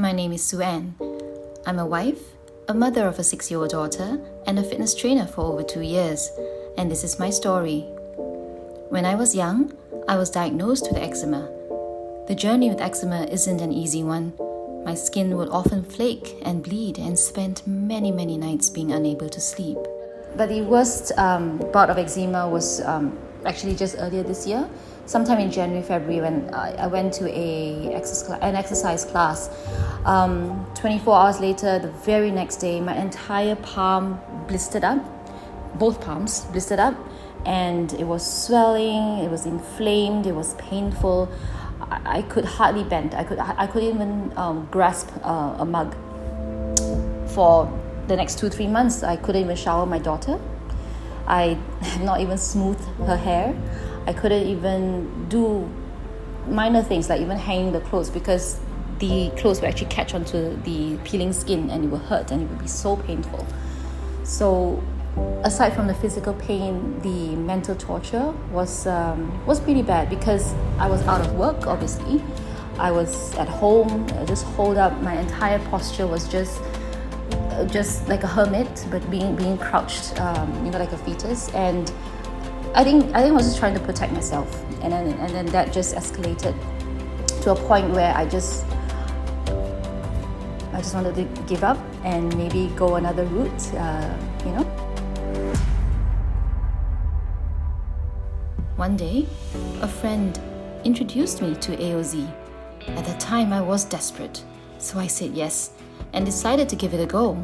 My name is Sue-Ann. I'm a wife, a mother of a 6-year-old daughter, and a fitness trainer for over 2 years, and this is my story. When I was young, I was diagnosed with eczema. The journey with eczema isn't an easy one. My skin would often flake and bleed and spent many nights being unable to sleep. But the worst bout of eczema was actually just earlier this year, sometime in January, February, when I went to an exercise class. 24 hours later, the very next day, my entire palm blistered up, both palms blistered up, and it was swelling, it was inflamed, it was painful. I could hardly bend. I couldn't even grasp a mug. For the next 2-3 months, I couldn't even shower my daughter. I have not even smoothed her hair. I couldn't even do minor things like even hanging the clothes, because the clothes would actually catch onto the peeling skin and it would hurt and it would be so painful. So aside from the physical pain, the mental torture was pretty bad, because I was out of work, obviously. I was at home, just holed up. My entire posture was just like a hermit, but being crouched, like a fetus. And I think I was just trying to protect myself, and then that just escalated to a point where I just wanted to give up and maybe go another route, One day, a friend introduced me to AOz. At the time, I was desperate, so I said yes and decided to give it a go.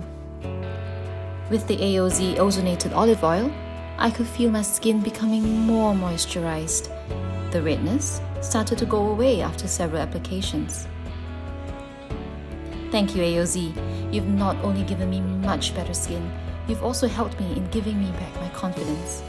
With the AOz Ozonated Olive Oil, I could feel my skin becoming more moisturized. The redness started to go away after several applications. Thank you, AOz. You've not only given me much better skin, you've also helped me in giving me back my confidence.